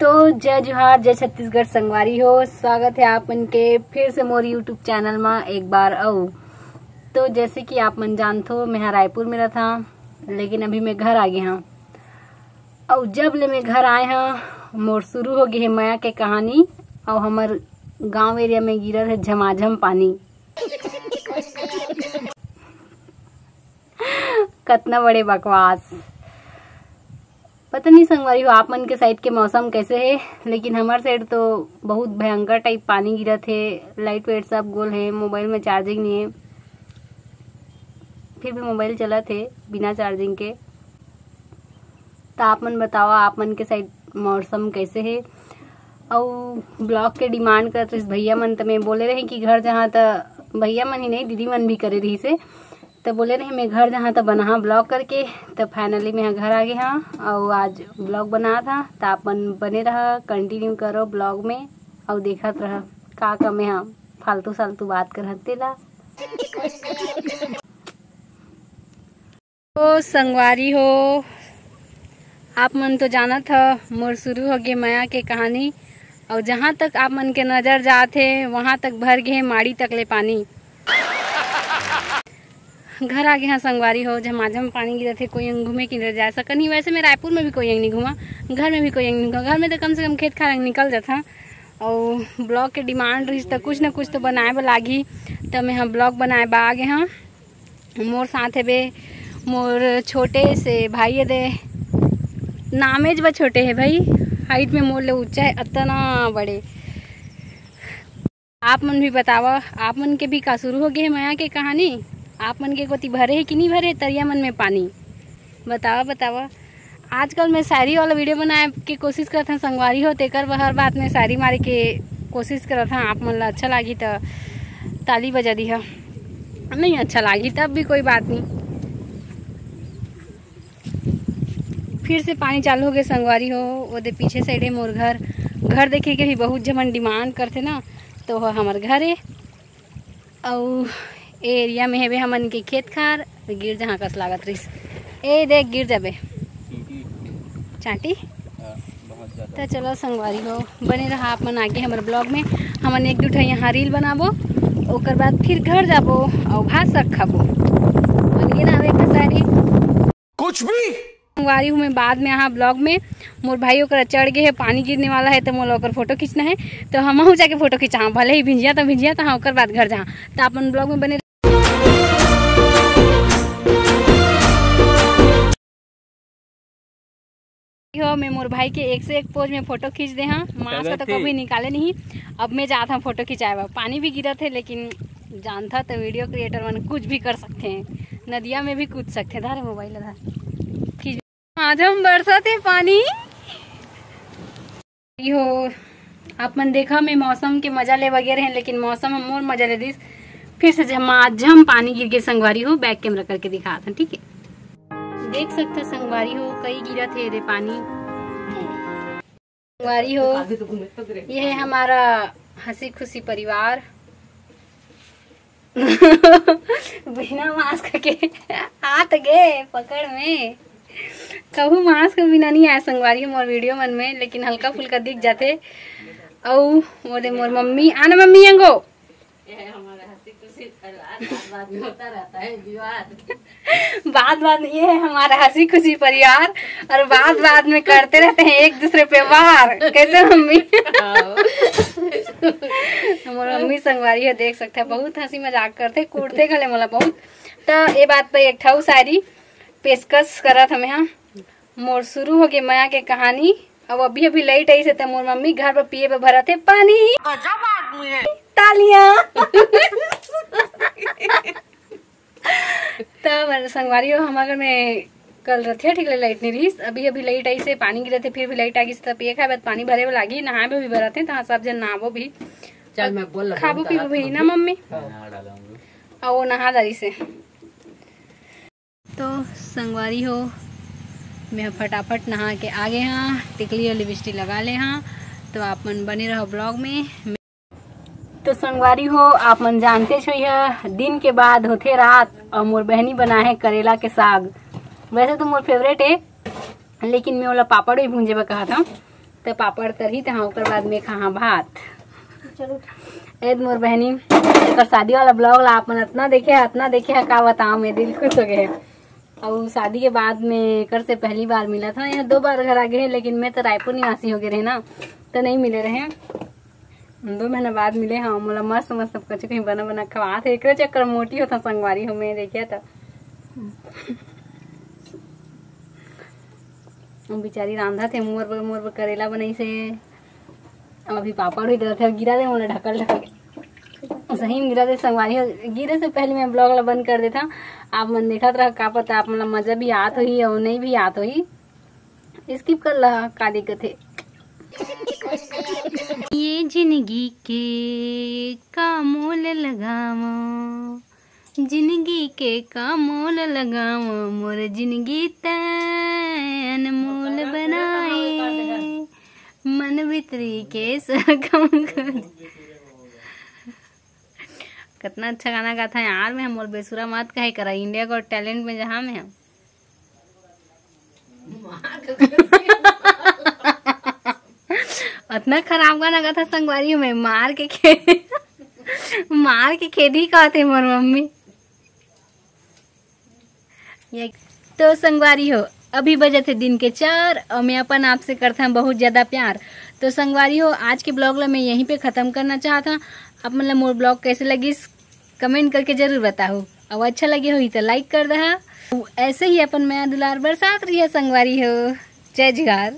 तो जय जोहार, जय छत्तीसगढ़ संगवारी हो। स्वागत है आप मन के फिर से मोर यूट्यूब चैनल में एक बार आओ। तो जैसे कि आप मन जानते हो, मैं रायपुर में रहता, लेकिन अभी मैं घर आ गया हाँ। और जब ले मैं घर आए हाँ, मोर शुरू हो गई है माया के कहानी। और हमार गांव एरिया में गिरल है झमाझम पानी। कितना बड़े बकवास। पता नहीं संगवारी हो आप मन के साइड के मौसम कैसे है, लेकिन हमारे साइड तो बहुत भयंकर टाइप पानी गिरा थे। लाइट वेट सब गोल है, मोबाइल में चार्जिंग नहीं है, फिर भी मोबाइल चला थे बिना चार्जिंग के। तो आप मन बताओ आप मन के साइड मौसम कैसे है। और ब्लॉग के डिमांड करते भैया मन तो मैं बोले रहे कि घर जहाँ तो भैया मन ही नहीं दीदी मन भी करे रही से, तो बोले रहे मैं घर जहाँ तो बना ब्लॉग करके। तो फाइनली मैं घर आ गई हाँ और आज ब्लॉग बना था। तो आप बने रहा, कंटिन्यू करो ब्लॉग में और देखत रहा का मैं हाँ फालतू सालतू बात करते ला। तो संगवारी हो आप मन तो जाना था मोर शुरू हो गए माया के कहानी। और जहाँ तक आप मन के नजर जाते वहाँ तक भर गए माड़ी तक ले पानी। घर आ गए हाँ संगवारी हो, झमाझम पानी गिरा थे। कोई अंग घूमे किधर जा सका नहीं। वैसे मैं रायपुर में भी कोई अंग नहीं घूमा, घर में भी कोई अंग नहीं घूमा। घर में तो कम से कम खेत खार निकल जाता। और ब्लॉग के डिमांड रही तो कुछ ना कुछ तो बनाए बा लागी। तो मैं हम ब्लॉग बनाए बा आ गए हाँ। मोर साथ है बे मोर छोटे से भाई है दे, नामेज बा छोटे है भाई, हाइट में मोर ले ऊंचा है इतना बड़े। आप मन भी बतावा आप मन के भी का शुरू हो गए है माया के कहानी। आप मन के कोती भरे है कि नहीं भरे तरिया मन में पानी, बतावा। आजकल मैं शायरी वाला वीडियो बनाए के कोशिश करता संगवारी हो, तेकर हर बात में शायरी मारे के कोशिश करता। आप मन ला अच्छा लगी तो ताली बजा दी है, नहीं अच्छा लगी तब भी कोई बात नहीं। फिर से पानी चालू हो गए संगवारी हो। वो दे पीछे साइड है मोर घर देखे के भी बहुत जमन डिमांड करते ना, तो हमार घर है। और एरिया में है हमन के खेत खार गिर जहाँ कस लागत रही। ए देख गिर जाबे चाटी। तो चलो संगवारी हो बने रहा आप मन आगे हमारे ब्लॉग में। हमन एक दूठा यहाँ रील बनाबो, ओकर बाद फिर घर जाबो और भात साग खाबो। बनिए ना एक सारी कुछ भी संगवारी हूँ मैं बाद में यहाँ ब्लॉग में। मोर भाई ओकरा चढ़ गए है, पानी गिरने वाला है तो मोला ओकर फोटो खींचना है। तो हम जाके फोटो खींचा, भले ही भिंजिया तो हाँ ओकर बाद घर जहाँ। तो अपन ब्लॉग में बने हो। मैं मोर भाई के एक से एक पोज में फोटो खींच दे हाँ। मास्क तो कभी निकाले नहीं। अब मैं जाता हूँ फोटो खिंचाए। पानी भी गिरा थे, लेकिन जानता तो वीडियो क्रिएटर मन कुछ भी कर सकते हैं, नदिया में भी कूद सकते हैं। धारे मोबाइल खींच आज हम बरसाते पानी हो। आप मन देखा मैं मौसम के मजा ले वगैरह हैं, लेकिन मौसम हम मोर मजा ले दी। फिर से झमाझम पानी गिर के संगवारी हो, बैक कैमरा करके दिखा था ठीक है। देख सकते संगवारी हो कई गिरा थे रे पानी। संगवारी हो ये है हमारा हंसी खुशी परिवार। बिना मास्क के हाथ गए पकड़ में, कहूँ मास्क बिना नहीं आया संगवारी मोर वीडियो मन में, लेकिन हल्का फुल्का दिख जाते। और वो दे मोर मम्मी आना मम्मी अंगो बात ये है हमारा हंसी खुशी परिवार। और बात में करते रहते हैं एक दूसरे पे वार। कैसे मम्मी हमारा मम्मी संगवारी है देख सकते हैं, बहुत हंसी मजाक करते कूदते खले मोला बहुत। तो ये बात पे एक ठाऊ शायरी पेशकश करा था मैं हाँ। मोर शुरू हो गए माया के कहानी। अब अभी लाइट आई से तो मोर मम्मी घर पर पिए पे भरा थे पानी। गजब आदमी है, तालियां। तो संगवारी हो हमारे में कल रथिया ठीक लाइट नहीं रही। अभी लाइट आई से पानी गिरे थे, फिर भी लाइट आ गई तब पिए खाए पानी भरे में लागी। नहाए भी भरा थे तो सब जन नहाबो भी, चल मैं बोल खाबो पीबो भी ना मम्मी। और वो नहा दारी से। तो संगवारी हो मैं फटाफट नहा के आ गए हाँ, टिकली और लिपस्टिक लगा ले हाँ। तो आप मन बने रहो ब्लॉग में। तो संगवारी हो आप मन जानते छो यह दिन के बाद होते रात। और मोर बहनी बना है करेला के साग। वैसे तो मोर फेवरेट है, लेकिन मैं वाला पापड़ भी भूंजे में कहा था। तो पापड़ तरही तो ओकर बाद में खा भात। मोर बहनी एक शादी वाला ब्लॉग ला आप मन इतना देखे का बताओ, मैं दिल खुश हो गए। और शादी के बाद में कर से पहली बार मिला था, यहाँ 2 बार घर आ गए, लेकिन मैं तो रायपुर निवासी हो गए रहे ना, तो नहीं मिले रहे। 2 महीना बाद मिले। हाँ मोला मस्त मस्त कुछ कहीं बना बना खवा थे, एक चक्कर मोटी होता संगवारी हो मैं देखिए तो बेचारी रांधा थे मोर करेला बनाई से। अभी पापड़ हुई थे, गिरा दे मोला ढकल सही में गिरा दे संगवारी हो। गिरे से पहले मैं ब्लॉग ला बंद कर देता, आप मन देखत रहा, का पता आप मतलब मजा भी आत हुई और नहीं भी आत हुई, स्किप कर ला, का दिक्कत है। ये जिंदगी के का मोल लगावो, जिंदगी के का मोल लगावो, मोर जिंदगी तन मोल बनाए, मन भीतरी के सरगम कर। कितना अच्छा गाना गाता है यार। मैं मोर बेसुरा मत कहे करा, इंडिया गॉट टैलेंट में जहाँ में है इतना खराब गाना गाता संगवारी में, मार के खेदी कहते मोर मम्मी। तो संगवारी हो अभी बजे थे दिन के 4 और मैं अपन आपसे करता हूँ बहुत ज्यादा प्यार। तो संगवारी हो आज के ब्लॉग ला मैं यहीं पे खत्म करना चाहता। आप मतलब मोर ब्लॉग कैसे लगी कमेंट करके जरूर बताओ, और अच्छा लगे हो तो लाइक कर दहा। ऐसे ही अपन मैं दुलार बरसात रही है संगवारी हो। जय जगार।